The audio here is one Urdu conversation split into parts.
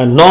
9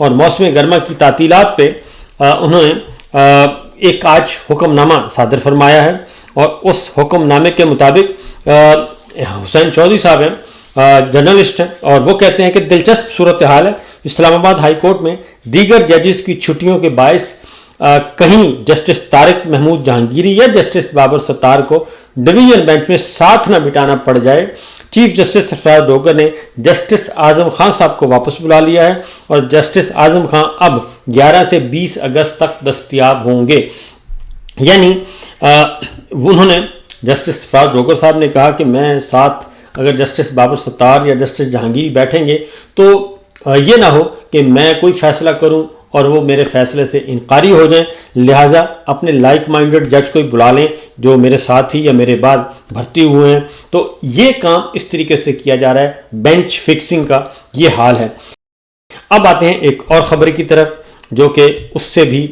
اور موسم گرما کی تعطیلات پہ انہوں نے ایک آج حکم نامہ صادر فرمایا ہے، اور اس حکم نامے کے مطابق حسین چودھری صاحب ہیں، جرنلسٹ ہیں، اور وہ کہتے ہیں کہ دلچسپ صورتحال ہے اسلام آباد ہائی کورٹ میں دیگر ججز کی چھٹیوں کے باعث کہیں جسٹس طارق محمود جہانگیری یا جسٹس بابر ستار کو ڈویژن بینچ میں ساتھ نہ بٹانا پڑ جائے۔ چیف جسٹس سرفراز ڈوگر نے جسٹس اعظم خان صاحب کو واپس بلا لیا ہے، اور جسٹس اعظم خان اب 11 سے 20 اگست تک دستیاب ہوں گے۔ یعنی انہوں نے جسٹس سرفراز ڈوگر صاحب نے کہا کہ میں ساتھ اگر جسٹس بابر ستار یا جسٹس جہانگیری بیٹھیں گے تو یہ نہ ہو کہ میں کوئی فیصلہ کروں اور وہ میرے فیصلے سے انکاری ہو جائیں، لہٰذا اپنے لائک مائنڈڈ جج کو بلا لیں جو میرے ساتھ ہی یا میرے بعد بھرتی ہوئے ہیں۔ تو یہ کام اس طریقے سے کیا جا رہا ہے، بینچ فکسنگ کا یہ حال ہے۔ اب آتے ہیں ایک اور خبر کی طرف جو کہ اس سے بھی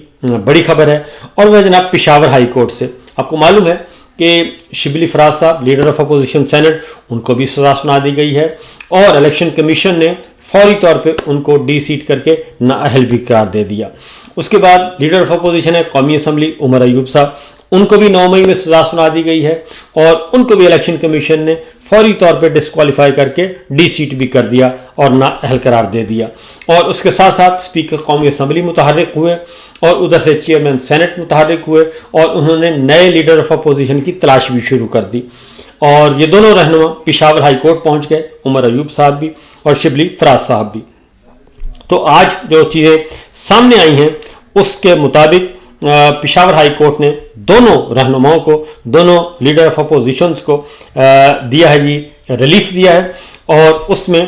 بڑی خبر ہے، اور وہ جناب پشاور ہائی کورٹ سے۔ آپ کو معلوم ہے کہ شبلی فراز صاحب لیڈر آف اپوزیشن سینٹ، ان کو بھی سزا سنا دی گئی ہے، اور الیکشن کمیشن نے فوری طور پہ ان کو ڈی سیٹ کر کے نااہل بھی قرار دے دیا۔ اس کے بعد لیڈر آف اپوزیشن ہے قومی اسمبلی عمر ایوب صاحب، ان کو بھی 9 مئی میں سزا سنا دی گئی ہے، اور ان کو بھی الیکشن کمیشن نے فوری طور پہ ڈسکوالیفائی کر کے ڈی سیٹ بھی کر دیا اور نااہل قرار دے دیا۔ اور اس کے ساتھ ساتھ اسپیکر قومی اسمبلی متحرک ہوئے، اور ادھر سے چیئرمین سینٹ متحرک ہوئے، اور انہوں نے نئے لیڈر آف اپوزیشن کی تلاش بھی شروع کر دی، اور یہ دونوں رہنما پشاور ہائی کورٹ پہنچ گئے، عمر ایوب صاحب بھی اور شبلی فراز صاحب بھی۔ تو آج جو چیزیں سامنے آئی ہیں اس کے مطابق پشاور ہائی کورٹ نے دونوں رہنماؤں کو، دونوں لیڈر آف اپوزیشنز کو دیا ہے، یہ ریلیف دیا ہے، اور اس میں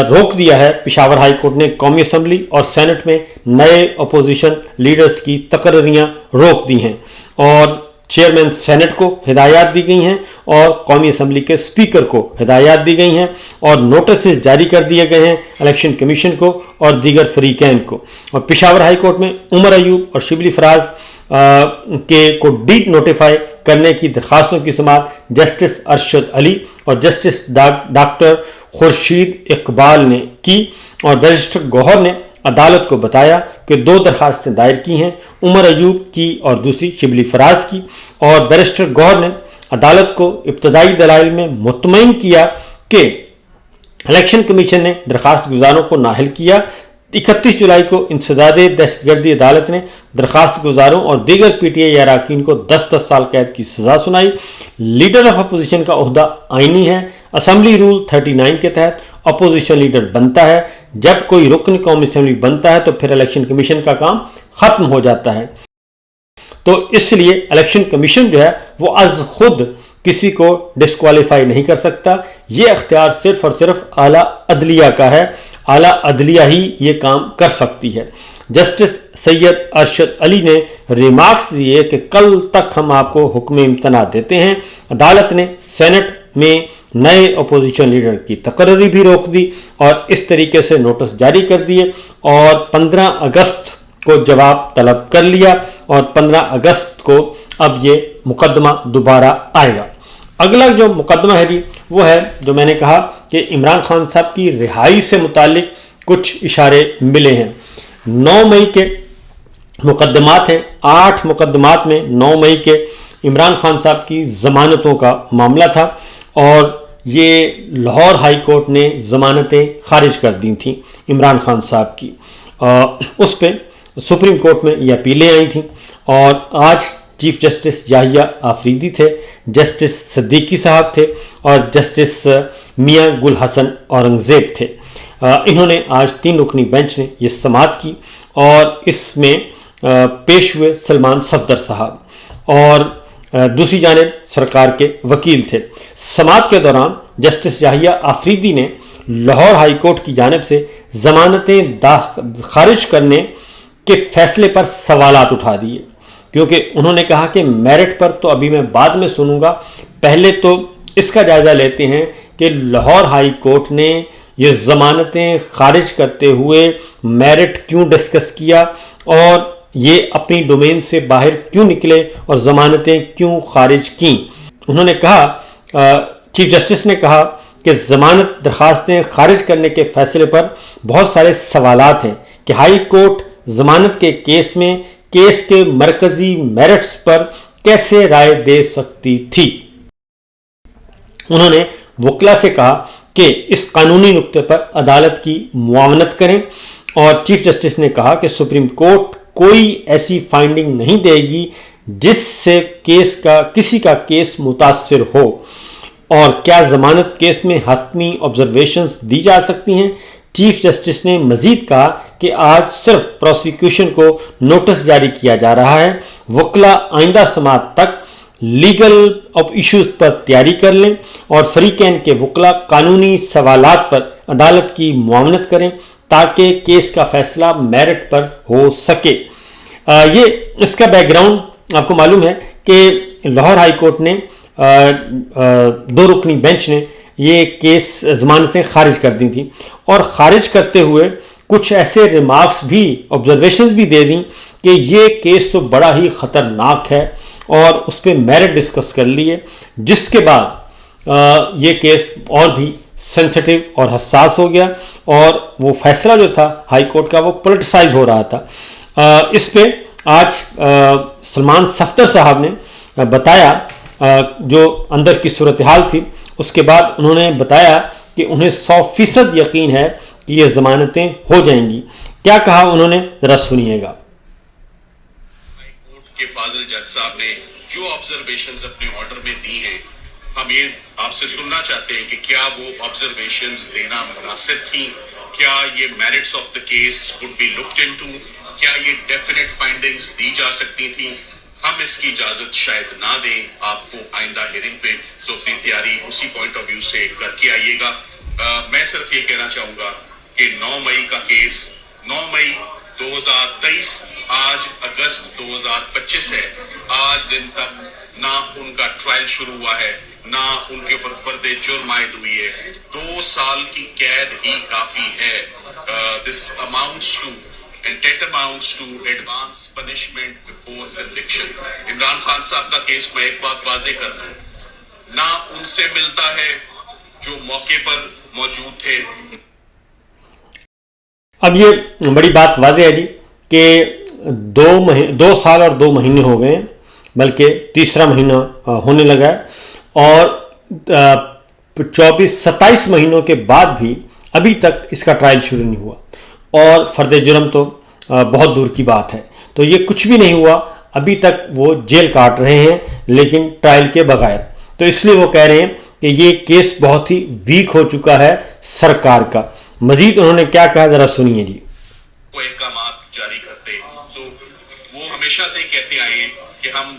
روک دیا ہے پشاور ہائی کورٹ نے قومی اسمبلی اور سینٹ میں نئے اپوزیشن لیڈرز کی تقرریاں روک دی ہیں، اور چیئرمین سینٹ کو ہدایات دی گئی ہیں، اور قومی اسمبلی کے اسپیکر کو ہدایات دی گئی ہیں، اور نوٹسز جاری کر دیے گئے ہیں الیکشن کمیشن کو اور دیگر فریقین کو۔ اور پشاور ہائی کورٹ میں عمر ایوب اور شبلی فراز کو ڈی نوٹیفائی کرنے کی درخواستوں کی سماعت جسٹس ارشد علی اور جسٹس ڈاکٹر خورشید اقبال نے کی، اور بیرسٹر گوہر نے عدالت کو بتایا کہ 2 درخواستیں دائر کی ہیں، عمر ایوب کی اور دوسری شبلی فراز کی، اور بیرسٹر گوہر نے عدالت کو ابتدائی دلائل میں مطمئن کیا کہ الیکشن کمیشن نے درخواست گزاروں کو نااہل کیا۔ 31 جولائی کو انسداد دہشت گردی عدالت نے درخواست گزاروں اور دیگر پی ٹی آئی اراکین کو 10 سال قید کی سزا سنائی۔ لیڈر آف اپوزیشن کا عہدہ آئینی ہے، اسمبلی رول 39 کے تحت اپوزیشن لیڈر بنتا ہے، جب کوئی رکن قومی اسمبلی بنتا ہے تو پھر الیکشن کمیشن کا کام ختم ہو جاتا ہے۔ تو اس لیے الیکشن کمیشن جو ہے وہ از خود کسی کو ڈسکوالیفائی نہیں کر سکتا، یہ اختیار صرف اور صرف اعلیٰ عدلیہ کا ہے، اعلیٰ عدلیہ ہی یہ کام کر سکتی ہے۔ جسٹس سید ارشد علی نے ریمارکس دیے کہ کل تک ہم آپ کو حکم امتناع دیتے ہیں۔ عدالت نے سینٹ میں نئے اپوزیشن لیڈر کی تقرری بھی روک دی اور اس طریقے سے نوٹس جاری کر دیے، اور 15 اگست کو جواب طلب کر لیا، اور 15 اگست کو اب یہ مقدمہ دوبارہ آئے گا۔ اگلا جو مقدمہ ہے جی وہ ہے جو میں نے کہا کہ عمران خان صاحب کی رہائی سے متعلق کچھ اشارے ملے ہیں۔ 9 مئی کے مقدمات ہیں، 8 مقدمات میں 9 مئی کے عمران خان صاحب کی ضمانتوں کا معاملہ تھا، اور یہ لاہور ہائی کورٹ نے ضمانتیں خارج کر دی تھیں عمران خان صاحب کی، اس پہ سپریم کورٹ میں یہ اپیلیں آئی تھیں، اور آج چیف جسٹس یحییٰ آفریدی تھے، جسٹس صدیقی صاحب تھے، اور جسٹس میاں گل حسن اورنگزیب تھے۔ انہوں نے آج 3 رکنی بینچ نے یہ سماعت کی، اور اس میں پیش ہوئے سلمان صفدر صاحب، اور دوسری جانب سرکار کے وکیل تھے۔ سماعت کے دوران جسٹس یحییٰ آفریدی نے لاہور ہائی کورٹ کی جانب سے ضمانتیں خارج کرنے کے فیصلے پر سوالات اٹھا دیے، کیونکہ انہوں نے کہا کہ میرٹ پر تو ابھی میں بعد میں سنوں گا، پہلے تو اس کا جائزہ لیتے ہیں کہ لاہور ہائی کورٹ نے یہ ضمانتیں خارج کرتے ہوئے میرٹ کیوں ڈسکس کیا، اور یہ اپنی ڈومین سے باہر کیوں نکلے اور ضمانتیں کیوں خارج کیں۔ انہوں نے کہا، چیف جسٹس نے کہا کہ ضمانت درخواستیں خارج کرنے کے فیصلے پر بہت سارے سوالات ہیں کہ ہائی کورٹ ضمانت کے کیس میں کیس کے مرکزی میرٹس پر کیسے رائے دے سکتی تھی۔ انہوں نے وکلا سے کہا کہ اس قانونی نقطے پر عدالت کی معاونت کریں، اور چیف جسٹس نے کہا کہ سپریم کورٹ کوئی ایسی فائنڈنگ نہیں دے گی جس سے کسی کا کیس متاثر ہو، اور کیا ضمانت کیس میں حتمی آبزرویشنز دی جا سکتی ہیں۔ چیف جسٹس نے مزید کہا کہ آج صرف پروسیکیوشن کو نوٹس جاری کیا جا رہا ہے، وکلا آئندہ سماعت تک لیگل ایشوز پر تیاری کر لیں اور فریقین کے وکلا قانونی سوالات پر عدالت کی معاونت کریں تاکہ کیس کا فیصلہ میرٹ پر ہو سکے۔ یہ اس کا بیک گراؤنڈ آپ کو معلوم ہے کہ لاہور ہائی کورٹ نے 2 رکنی بینچ نے یہ کیس ضمانتیں خارج کر دی تھیں، اور خارج کرتے ہوئے کچھ ایسے ریمارکس بھی آبزرویشنز بھی دے دیں کہ یہ کیس تو بڑا ہی خطرناک ہے، اور اس پہ میرٹ ڈسکس کر لیے، جس کے بعد یہ کیس اور بھی سینسٹیو اور حساس ہو گیا، اور وہ فیصلہ جو تھا ہائی کورٹ کا وہ پولیٹیسائز ہو رہا تھا۔ اس پہ آج سلمان صفدر صاحب نے بتایا جو اندر کی صورتحال تھی، اس کے بعد انہوں نے بتایا کہ انہیں 100% یقین ہے کہ یہ ضمانتیں ہو جائیں گی۔ کیا کہا انہوں نے، ذرا سنیے گا۔ کہ فاضل جج صاحب نے جو آبزرویشنز اپنے آرڈر میں دی ہیں، ہم یہ آپ سے سننا چاہتے ہیں کہ کیا وہ آبزرویشنز دینا مناسب تھیں، کیا یہ merits of the case would be looked into, کیا یہ ڈیفینیٹ فائنڈنگز دی جا سکتی تھیں۔ ہم اس کی اجازت شاید نہ دیں آپ کو آئندہ ہیئرنگ پہ، سو اپنی تیاری اسی پوائنٹ آف ویو سے کر کے آئیے گا۔ میں صرف یہ کہنا چاہوں گا کہ 9 مئی کا کیس 9 مئی 2023 آج اگست 2025 ہے، آج دن تک نہ ان کا ٹرائل شروع ہوا ہے، نہ ان کے اوپر فرد جرم عائد ہوئی ہے۔ 2 سال کی قید ہی کافی ہے۔ This amounts to and it amounts to advance punishment before conviction۔ Imran Khan صاحب کا کیس میں ایک بات واضح کر دوں، نہ ان سے ملتا ہے جو موقع پر موجود تھے۔ اب یہ بڑی بات واضح ہے جی کہ 2 سال اور 2 مہینے ہو گئے ہیں، بلکہ تیسرا مہینہ ہونے لگا ہے، اور 27 مہینوں کے بعد بھی ابھی تک اس کا ٹرائل شروع نہیں ہوا، اور فرد جرم تو بہت دور کی بات ہے۔ تو یہ کچھ بھی نہیں ہوا، ابھی تک وہ جیل کاٹ رہے ہیں لیکن ٹرائل کے بغیر۔ تو اس لیے وہ کہہ رہے ہیں کہ یہ کیس بہت ہی ویک ہو چکا ہے سرکار کا۔ مزید انہوں نے کیا کہا، ذرا سنیے جی۔ وہ احکامات جاری کرتے تو وہ ہمیشہ سے کہتے آئے ہیں کہ ہم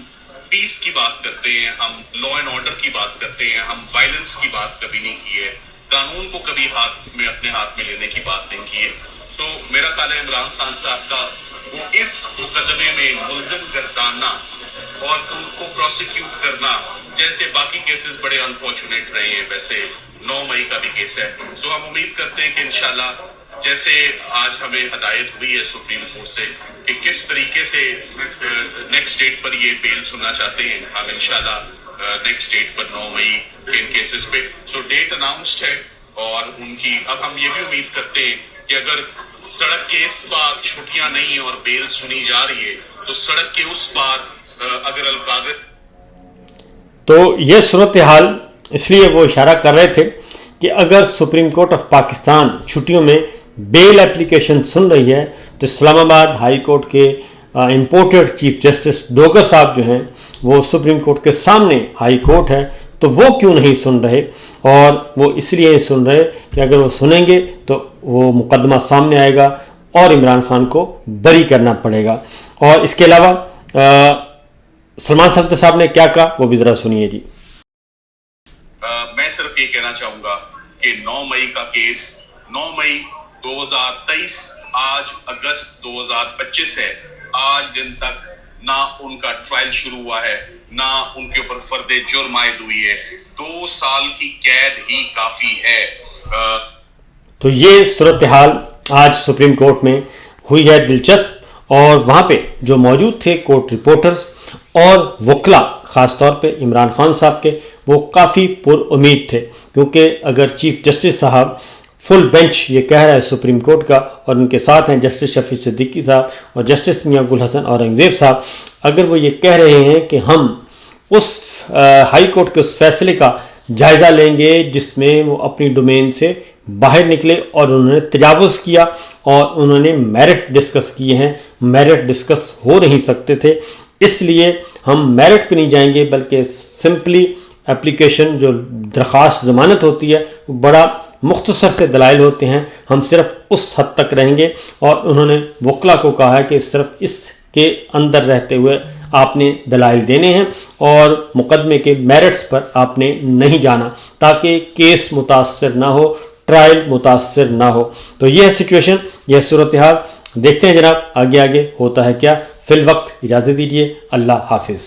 پیس کی بات کرتے ہیں، ہم لا اینڈ آرڈر کی بات کرتے ہیں، ہم وائلنس کی بات کبھی نہیں کی ہے، قانون کو کبھی اپنے ہاتھ میں لینے کی بات نہیں کی ہے۔ تو میرا خیال ہے عمران خان صاحب کا وہ اس مقدمے میں ملزم گرداننا اور ان کو پروسیکیوٹ کرنا، جیسے باقی کیسز بڑے انفارچونیٹ رہے ہیں، ویسے 9 مئی کا بھی کیس ہے۔ سو ہم امید کرتے ہیں کہ انشاءاللہ جیسے آج ہمیں ہدایت ہوئی ہے سپریم کورٹ سے کہ کس طریقے سے نیکسٹ ڈیٹ پر یہ بیل سننا چاہتے ہیں، ہم انشاءاللہ نیکسٹ ڈیٹ پر 9 مئی کے ان کیسز پہ سو ڈیٹ اناؤنسڈ ہے، اور ان کی اب ہم یہ بھی امید کرتے ہیں کہ اگر سڑک کے اس پار چھٹیاں نہیں اور بیل سنی جا رہی ہے تو سڑک کے اس پار اگر القاعدہ۔ تو یہ صورتحال اس لیے وہ اشارہ کر رہے تھے کہ اگر سپریم کورٹ آف پاکستان چھٹیوں میں بیل اپلیکیشن سن رہی ہے تو اسلام آباد ہائی کورٹ کے امپورٹڈ چیف جسٹس ڈوگر صاحب جو ہیں وہ سپریم کورٹ کے سامنے ہائی کورٹ ہے، تو وہ کیوں نہیں سن رہے؟ اور وہ اس لیے سن رہے کہ اگر وہ سنیں گے تو وہ مقدمہ سامنے آئے گا اور عمران خان کو بری کرنا پڑے گا۔ اور اس کے علاوہ سلمان صفدر صاحب نے کیا کہا وہ بھی ذرا سنیے جی۔ میں صرف یہ کہنا چاہوں گا کہ 9 مئی کا کیس 9 مئی 2023 آج اگست 2025 ہے، آج دن تک نہ ان کا ٹرائل شروع ہوا ہے، نہ ان کے اوپر فرد جرم عائد ہوئی ہے۔ 2 سال کی قید ہی کافی ہے۔ تو یہ صورتحال آج سپریم کورٹ میں ہوئی ہے دلچسپ، اور وہاں پہ جو موجود تھے کورٹ رپورٹرز اور وکلا، خاص طور پہ عمران خان صاحب کے، وہ کافی پر امید تھے، کیونکہ اگر چیف جسٹس صاحب فل بینچ یہ کہہ رہا ہے سپریم کورٹ کا، اور ان کے ساتھ ہیں جسٹس شفیع صدیقی صاحب اور جسٹس میاں گل حسن اورنگزیب صاحب، اگر وہ یہ کہہ رہے ہیں کہ ہم اس ہائی کورٹ کے اس فیصلے کا جائزہ لیں گے جس میں وہ اپنی ڈومین سے باہر نکلے اور انہوں نے تجاوز کیا اور انہوں نے میرٹ ڈسکس کیے ہیں، میرٹ ڈسکس ہو نہیں سکتے تھے، اس لیے ہم میرٹ پہ نہیں جائیں گے بلکہ سمپلی اپلیکیشن جو درخواست ضمانت ہوتی ہے وہ بڑا مختصر سے دلائل ہوتے ہیں، ہم صرف اس حد تک رہیں گے، اور انہوں نے وکلا کو کہا ہے کہ صرف اس کے اندر رہتے ہوئے آپ نے دلائل دینے ہیں اور مقدمے کے میرٹس پر آپ نے نہیں جانا تاکہ کیس متاثر نہ ہو، ٹرائل متاثر نہ ہو۔ تو یہ ہے سچویشن، یہ صورتحال، دیکھتے ہیں جناب آگے ہوتا ہے کیا۔ فی الوقت اجازت دیجیے، اللہ حافظ۔